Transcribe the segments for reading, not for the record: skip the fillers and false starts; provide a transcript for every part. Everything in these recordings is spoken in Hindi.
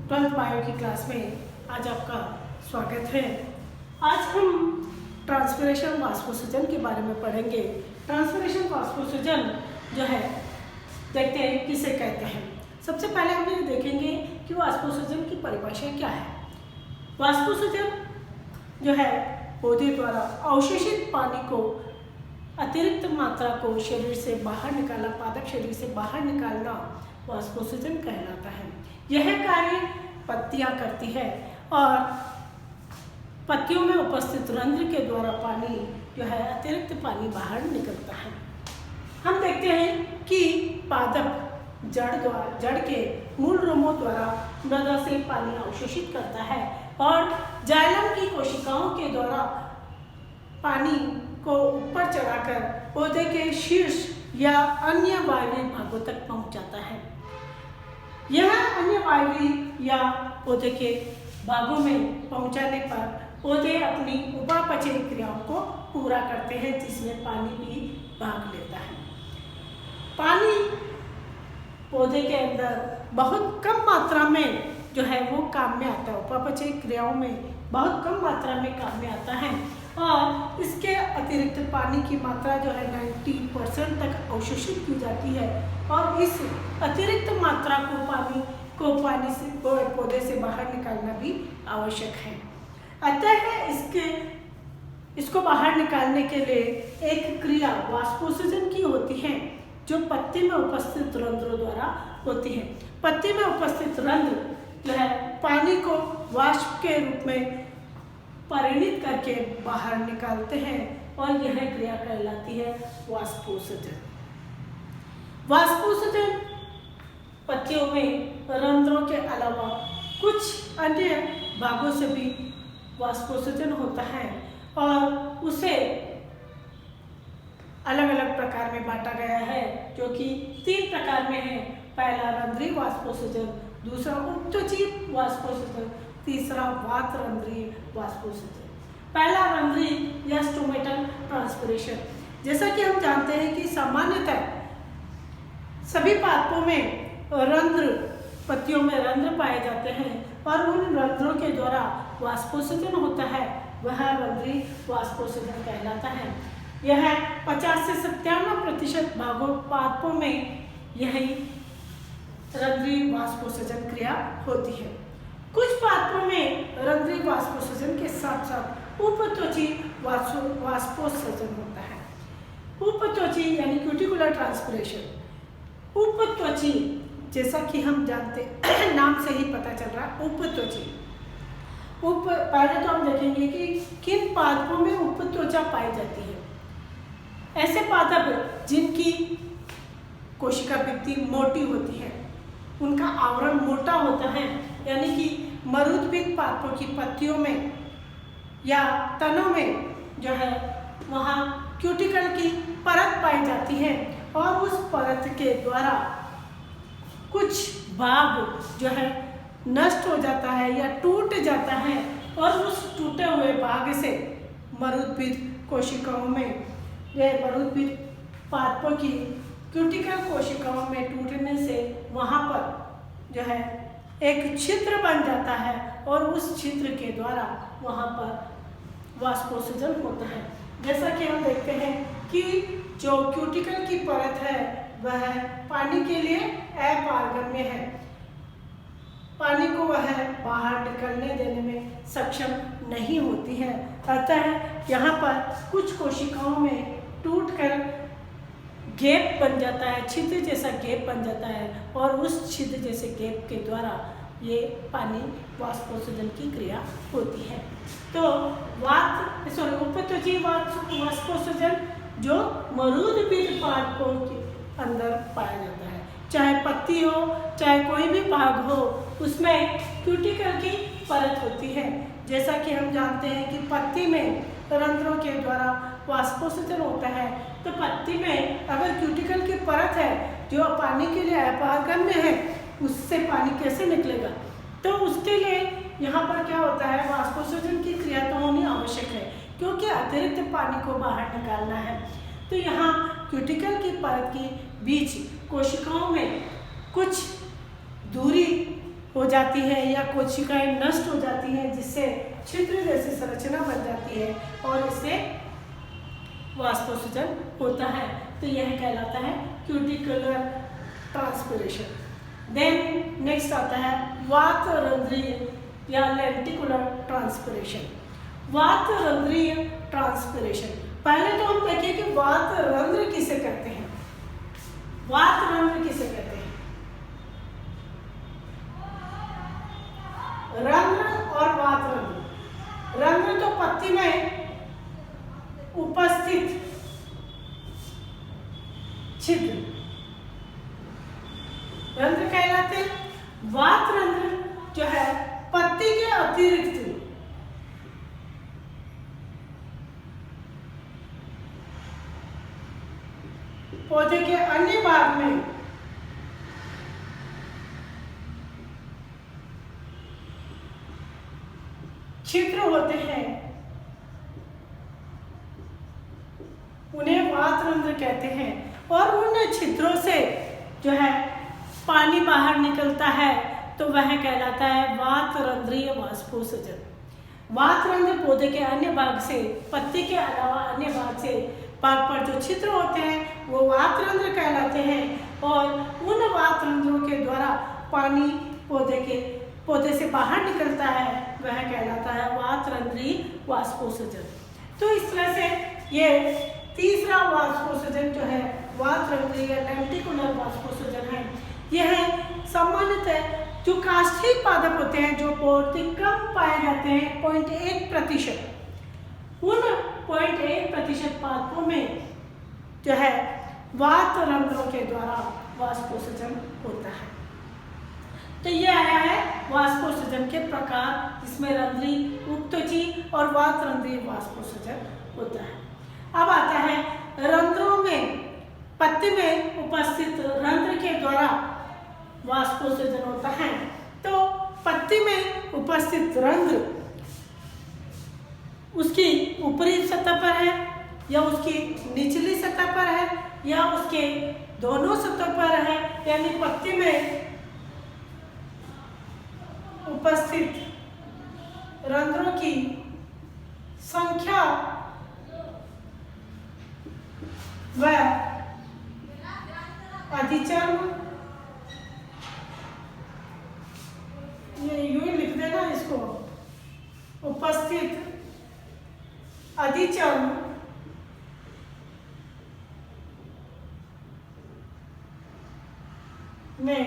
12th बायो की क्लास में आज आपका स्वागत है। आज हम ट्रांसपिरेशन वाष्पोत्सर्जन के बारे में पढ़ेंगे। ट्रांसपिरेशन वाष्पोत्सर्जन जो है देखते हैं किसे कहते हैं। सबसे पहले हम ये देखेंगे कि वाष्पोत्सर्जन की परिभाषा क्या है। वाष्पोत्सर्जन जो है पौधे द्वारा अवशोषित पानी को अतिरिक्त मात्रा को शरीर से बाहर निकालना, पादप शरीर से बाहर निकालना वाष्पोत्सर्जन कहलाता है। यह कार्य पत्तियां करती है और पत्तियों में उपस्थित रंध्र के द्वारा पानी जो है अतिरिक्त पानी बाहर निकलता है। हम देखते हैं कि पादप जड़ के मूल रोमों द्वारा मृदा से पानी अवशोषित करता है और जाइलम की कोशिकाओं के द्वारा पानी को ऊपर चढ़ाकर पौधे के शीर्ष या अन्य वायवीय भागों तक पहुंचाता है। यह अन्य वायवीय या पौधे के भागों में पहुंचाने पर पौधे अपनी उपापचय क्रियाओं को पूरा करते हैं, जिसमें पानी भी भाग लेता है। पानी पौधे के अंदर बहुत कम मात्रा में जो है वो काम में आता है। उपापचय क्रियाओं में बहुत कम मात्रा में काम में आता है और इसके अतिरिक्त पानी की मात्रा जो है 90% तक अवशोषित की जाती है और इस अतिरिक्त मात्रा को पानी से पौधे से बाहर निकालना भी आवश्यक है। अतः इसको बाहर निकालने के लिए एक क्रिया वाष्पोत्सर्जन की होती है, जो पत्ती में उपस्थित रंध्रों द्वारा होती है। पत्ती में उपस्थित रंध्र जो है पानी को वाष्प के रूप में परिणित करके बाहर निकालते हैं और यह क्रिया कहलाती है वाष्पोत्सर्जन। वाष्पोत्सर्जन पत्तियों में रंध्रों के अलावा कुछ अन्य भागों से भी वाष्पोत्सर्जन होता है और उसे अलग अलग प्रकार में बांटा गया है, जो कि 3 प्रकार में है। पहला रंध्रीय वाष्पोत्सर्जन, दूसरा उपत्वचीय वाष्पोत्सर्जन, तीसरा वातरंध्रीय वाष्पोत्सर्जन। पहला रंध्रीय या स्टोमेटल ट्रांसपिरेशन। जैसा कि हम जानते हैं कि सामान्यतः सभी पादपों में पत्तियों में रंध्र पाए जाते हैं और उन रंध्रों के द्वारा वाष्पोत्सर्जन होता है, वह रंध्रीय वाष्पोत्सर्जन कहलाता है। यह 50 से 97% पादपों में यही रंध्रीय वाष्पोत्सर्जन क्रिया होती है। कुछ पादपों में रंध्रीय वाष्पोत्सर्जन के साथ साथ उपत्वचीय वाष्पोत्सर्जन होता है। उपत्वचीय यानी क्यूटिकुलर ट्रांसपिरेशन। उपत्वचीय जैसा कि हम जानते नाम से ही पता चल रहा है, उपत्वचीय। पहले तो हम देखेंगे कि किन पादपों में उपत्वचा पाई जाती है। ऐसे पादप जिनकी कोशिका भित्ति मोटी होती है, उनका आवरण मोटा होता है, यानी कि मरुदभित्त पादपों की पत्तियों में या तनों में जो है वहाँ क्यूटिकल की परत पाई जाती है और उस परत के द्वारा कुछ भाग जो है नष्ट हो जाता है या टूट जाता है और उस टूटे हुए भाग से मरुदभित्त कोशिकाओं में मरुदभित्त पादपों की क्यूटिकल कोशिकाओं में टूटने से वहाँ पर जो है एक छिद्र बन जाता है और उस छिद्र के द्वारा वहाँ पर वाष्पोत्सर्जन होता है। जैसा कि हम देखते हैं कि जो क्यूटिकल की परत है वह पानी के लिए अपारगम्य है। पानी को वह बाहर निकलने देने में सक्षम नहीं होती है। अतः यहाँ पर कुछ कोशिकाओं में टूटकर गैप बन जाता है, छिद्र जैसा गैप बन जाता है और उस छिद्र जैसे गैप के द्वारा ये पानी वाष्पोत्सर्जन की क्रिया होती है। तो उपत्वचीय वाष्पोत्सर्जन जो मरुदभित्त पादपों के अंदर पाया जाता है, चाहे पत्ती हो चाहे कोई भी भाग हो, उसमें क्यूटिकल की परत होती है। जैसा कि हम जानते हैं कि पत्ती में रंध्रों के द्वारा वाष्पोत्सर्जन होता है, तो पत्ती में अगर क्यूटिकल की परत है जो पानी के लिए अपारगम्य है, उससे पानी कैसे निकलेगा? तो उसके लिए यहाँ पर क्या होता है, वाष्पोत्सर्जन की क्रिया तो होनी आवश्यक है, क्योंकि अतिरिक्त पानी को बाहर निकालना है। तो यहाँ क्यूटिकल की परत के बीच कोशिकाओं में कुछ दूरी हो जाती है या कोशिकाएं नष्ट हो जाती हैं, जिससे छिद्र जैसी संरचना बन जाती है और इससे वाष्पोत्सर्जन होता है। तो यह कहलाता है क्यूटिकुलर ट्रांसपिरेशन। देन नेक्स्ट आता है वातरंध्रीय या लेंटिकुलर ट्रांसपिरेशन। वातरंध्रीय ट्रांसपिरेशन, पहले तो हम देखें कि वातरंध्र किसे कहते हैं। वातरंध्र किसे कहते हैं? रंध्र और वातरंध्र। रंध्र तो पत्ती में उपस्थित छिद्र रंध्र कहलाते हैं। वातरंध्र जो है पत्ती के अतिरिक्त पौधे के अन्य भाग में छिद्र होते हैं, उन्हें वातरंध्र कहते हैं। और उन छिद्रों से जो है पानी बाहर निकलता है, तो वह कहलाता है वातरंध्रीय वाष्पोत्सर्जन। वातरंध्र पौधे के अन्य भाग से, पत्ती के अलावा अन्य भाग पर जो छिद्र होते हैं वो वातरंध्र कहलाते हैं, और उन वातरंध्रों के द्वारा पानी पौधे से बाहर निकलता है, वह कहलाता है वातरंध्रीय वाष्पोत्सर्जन। तो इस तरह से ये तीसरा वाष्पोत्सर्जन जो है वातरंध्रीय लेंटिकुलर वाष्पोत्सर्जन है। यह सामान्यतः जो काष्ठीय पादप होते हैं, जो बहुत ही कम पाए जाते हैं, 0.1%, उन 0.1% पादपों में जो है वातरंध्रों के द्वारा वाष्पोत्सर्जन होता है। तो ये आया है वाष्पोत्सर्जन के प्रकार, जिसमें रंध्रीय, उपत्वची और वातरंध्रीय वाष्पोत्सर्जन होता है। अब आता है रंध्रों में, पत्ती में उपस्थित रंध्र के द्वारा वाष्पोत्सर्जन होता है। तो पत्ती में उपस्थित रंध्र उसकी ऊपरी सतह पर है या उसकी निचली सतह पर है या उसके दोनों सतह पर है, यानी पत्ती में उपस्थित रंध्रों की संख्या व अधिचर्म, ये यूं ही लिख देना इसको, उपस्थित अधिचर्म में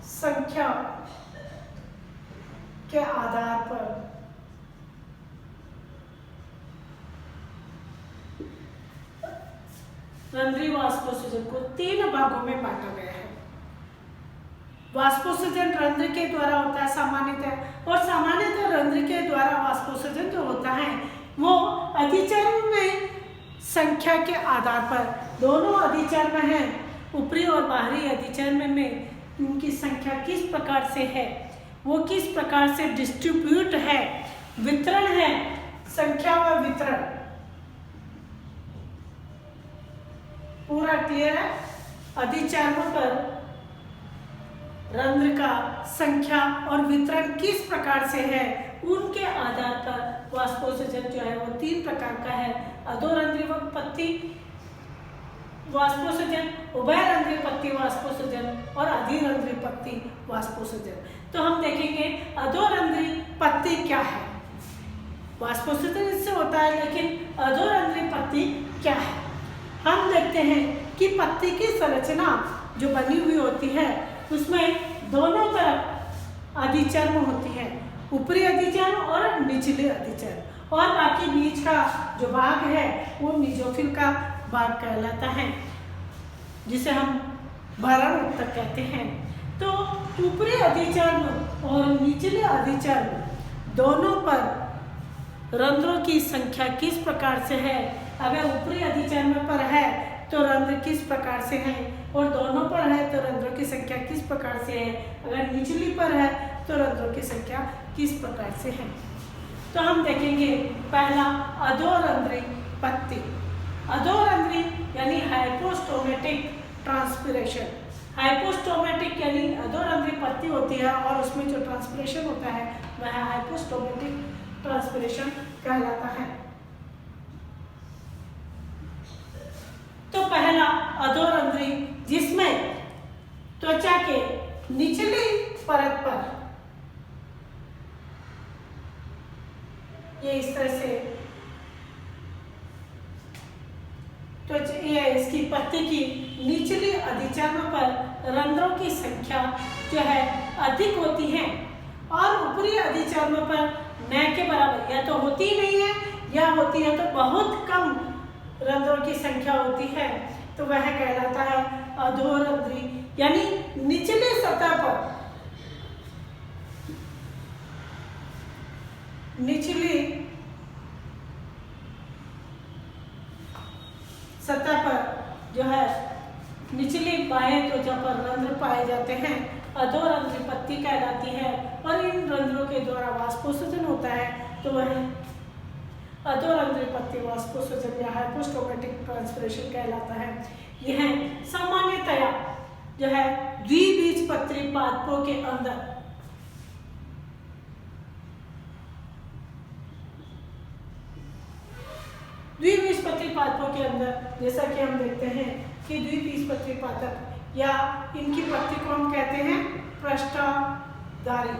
संख्या के आधार पर रंध्रीय वाष्पोत्सर्जन को 3 भागों में बांटा गया है। वाष्पोत्सर्जन रंध्र के द्वारा होता है सामान्यतः, और सामान्यतः रंध्र के द्वारा वाष्पोत्सर्जन जो होता है वो अधिचर्म में संख्या के आधार पर, दोनों अधिचर्म हैं, ऊपरी और बाहरी अधिचर्म में उनकी संख्या किस प्रकार से है, वो किस प्रकार से डिस्ट्रीब्यूट है, वितरण है, संख्या व वितरण पूरा क्लियर है। अधिचर्म पर रंध्र का संख्या और वितरण किस प्रकार से है, उनके आधार पर वाष्पोत्सर्जन जो है वो 3 प्रकार का है। अधोरंध्रीय पत्ती वाष्पोत्सर्जन, उभयरंध्रीय पत्ती वाष्पोत्सर्जन और अधिरंध्रीय पत्ती वाष्पोत्सर्जन। तो हम देखेंगे अधोरंध्रीय पत्ती क्या है। वाष्पोत्सर्जन इससे होता है, लेकिन अधोरंध्रीय पत्ती क्या है। हम देखते हैं कि पत्ती की संरचना जो बनी हुई होती है उसमें दोनों तरफ अधिचर्म होती है, ऊपरी अधिचर्म और निचले अधिचर्म, और बाकी बीच का जो भाग है वो मेसोफिल का भाग कहलाता है, जिसे हम भरण ऊतक कहते हैं। तो ऊपरी अधिचर्म और निचले अधिचर्म दोनों पर रंध्रों की संख्या किस प्रकार से है। अगर ऊपरी अधिचर्म पर है तो रंध्र किस प्रकार से है, और दोनों पर है तो रंध्रों की संख्या किस प्रकार से है, अगर निचली पर है तो रंध्रों की संख्या किस प्रकार से है। तो हम देखेंगे पहला अधोरंध्रीय पत्ती। अधोरंध्रीय यानी हाइपोस्टोमेटिक ट्रांसपिरेशन। हाइपोस्टोमेटिक यानी अधोरंध्री पत्ती होती है और उसमें जो ट्रांसपिरेशन होता है वह हाइपोस्टोमेटिक ट्रांसपिरेशन कहलाता है। तो पहला अधोरंध्री जिसमें त्वचा के निचली परत पर ये इस तरह से इसकी पत्ती की निचली अधिचर्म पर रंध्रों की संख्या जो है अधिक होती है और ऊपरी अधिचर्म पर न के बराबर या तो होती नहीं है या होती है तो बहुत कम रंध्रों की संख्या होती है, तो वह कहलाता है अधोरंध्री। यानी निचली सतह पर निचली सतह पर जो है निचली बाह्य त्वचा पर रंध्र पाए जाते हैं, अधोरंध्री पत्ती कहलाती है और इन रंध्रों के द्वारा वाष्पोत्सर्जन होता है, तो वह अधोरंध्री पत्ती वाष्पोत्सर्जन या हाइपोस्टोमेटिक ट्रांसपिरेशन कहलाता है। यह सामान्यतया जो है द्विबीजपत्री पादपों के अंदर द्विबीजपत्री पादपों के अंदर जैसा कि हम देखते हैं कि द्विबीजपत्री पादप या इनकी पत्ती को हम कहते हैं पृष्ठधारी।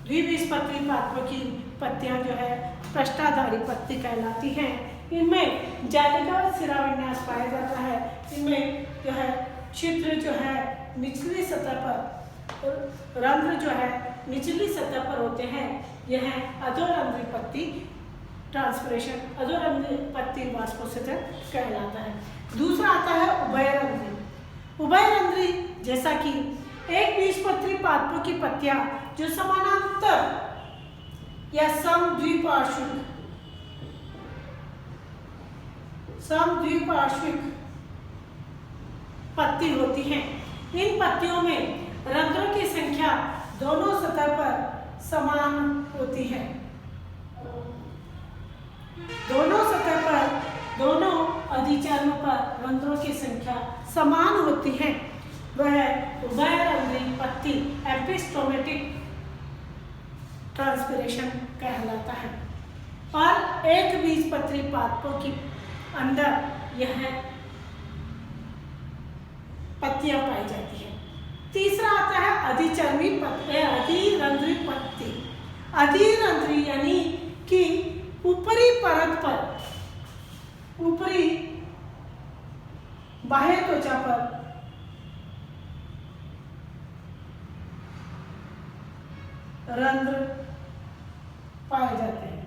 द्विबीजपत्री पादपों की पत्तियां जो है पृष्ठधारी पत्ती कहलाती हैं। इनमें जालीदार सिरा विन्यास पाया जाता है। इनमें जो है छिद्र जो है निचली सतह पर रंध्र जो है निचली सतह पर होते हैं। यह अधोरंध्री पत्ती ट्रांसपिरेशन अधोरंध्री पत्ती वाष्पोत्सर्जन कहलाता है। दूसरा आता है उभयरंध्री। उभयरंध्री जैसा कि एक बीजपत्री पादपों की पत्तियां जो समानांतर या समद्विपार्श्विक पत्ती होती हैं। इन पत्तियों में रंध्रों की संख्या दोनों सतह पर समान होती है। दोनों सतह पर दोनों अधिचर्म पर रंध्रों की संख्या समान होती है। वह उभयरंध्री पत्ती एपिस्टोमेटिक ट्रांसपिरेशन कहलाता है और एक बीजपत्री पादपों के अंदर यह पत्तियां पाई जाती है। तीसरा आता है अधिचर्मी पत्ती अधिरंध्री पत्ती। अधिरंध्री यानी कि ऊपरी परत पर ऊपरी बाह्य त्वचा पर रंध्र पाए जाते हैं।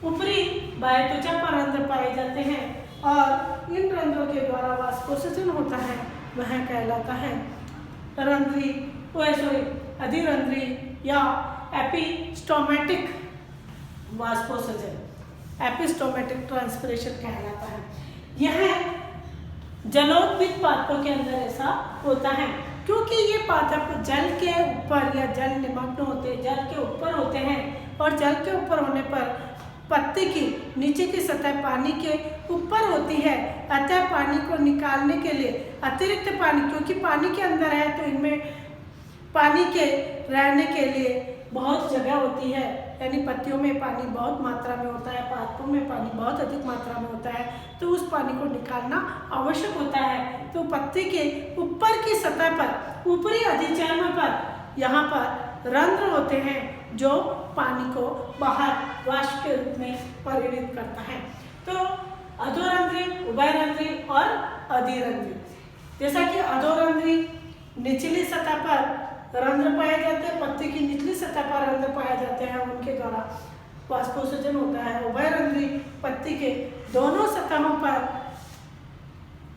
ऊपरी बाह्य त्वचा पर रंध्र पाए जाते हैं और इन रंध्रों के द्वारा वाष्पोत्सर्जन होता है, वह कहलाता है अधिरंध्री या एपिस्टोमेटिक वाष्पोत्सर्जन एपिस्टोमेटिक ट्रांसपिरेशन कहलाता है। यह जलोद्भिद पादपों के अंदर ऐसा होता है क्योंकि ये पादप जल के ऊपर या जल निमग्न होते जल के ऊपर होते हैं और जल के ऊपर होने पर पत्ती की नीचे की सतह पानी के ऊपर होती है। अतः पानी को निकालने के लिए अतिरिक्त पानी, क्योंकि पानी के अंदर है तो इनमें पानी के रहने के लिए बहुत जगह होती है, यानी पत्तियों में पानी बहुत मात्रा में होता है, पादपों में पानी बहुत अधिक मात्रा में होता है, तो उस पानी को निकालना आवश्यक होता है। तो पत्ती के ऊपर की सतह पर ऊपरी अधिचर्म पर यहाँ पर रंध्र होते हैं जो पानी को बाहर वाष्प के रूप में परिणित करता है। तो अधोरंध्री, उभयरंध्री और अधिरंध्री। जैसा कि अधोरंध्री निचली सतह पर रंध्र पाए जाते हैं, पत्ती की निचली सतह पर रंध्र पाए जाते हैं, उनके द्वारा वाष्पोत्सर्जन होता है। उभयरंध्री पत्ती के दोनों सतहों पर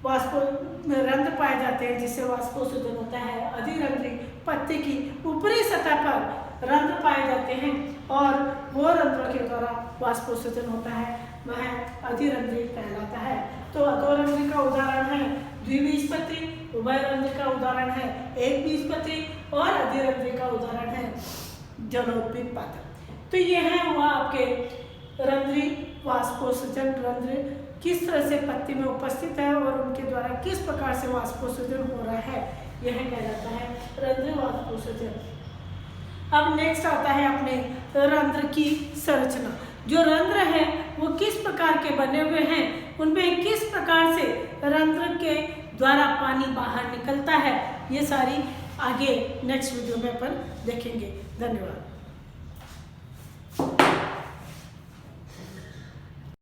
रंध्र पाए जाते हैं जिससे वाष्पोत्सर्जन होता है। अधिरंध्री पत्ती की ऊपरी सतह पर रंध्र पाए जाते हैं और वो रंध्रों के द्वारा वाष्पोत्सर्जन होता है, वह अधिरंध्री कहलाता है। तो अधोरंध्री का उदाहरण है द्विबीजपत्री, उभयरंध्री का उदाहरण है एक बीजपत्री और अधिरंध्री का उदाहरण है जलोद्भिद पादप। तो ये है हुआ आपके रंध्रीय वाष्पोत्सर्जन। रंध्र किस तरह से पत्ती में उपस्थित है और उनके द्वारा किस प्रकार से वाष्पोत्सर्जन हो रहा है, यह कहलाता है रंध्रीय वाष्पोत्सर्जन। अब नेक्स्ट आता है अपने रंध्र की संरचना। जो रंध्र है वो किस प्रकार के बने हुए हैं, उनमें किस प्रकार से रंध्र के द्वारा पानी बाहर निकलता है, ये सारी आगे नेक्स्ट वीडियो में अपन देखेंगे। धन्यवाद।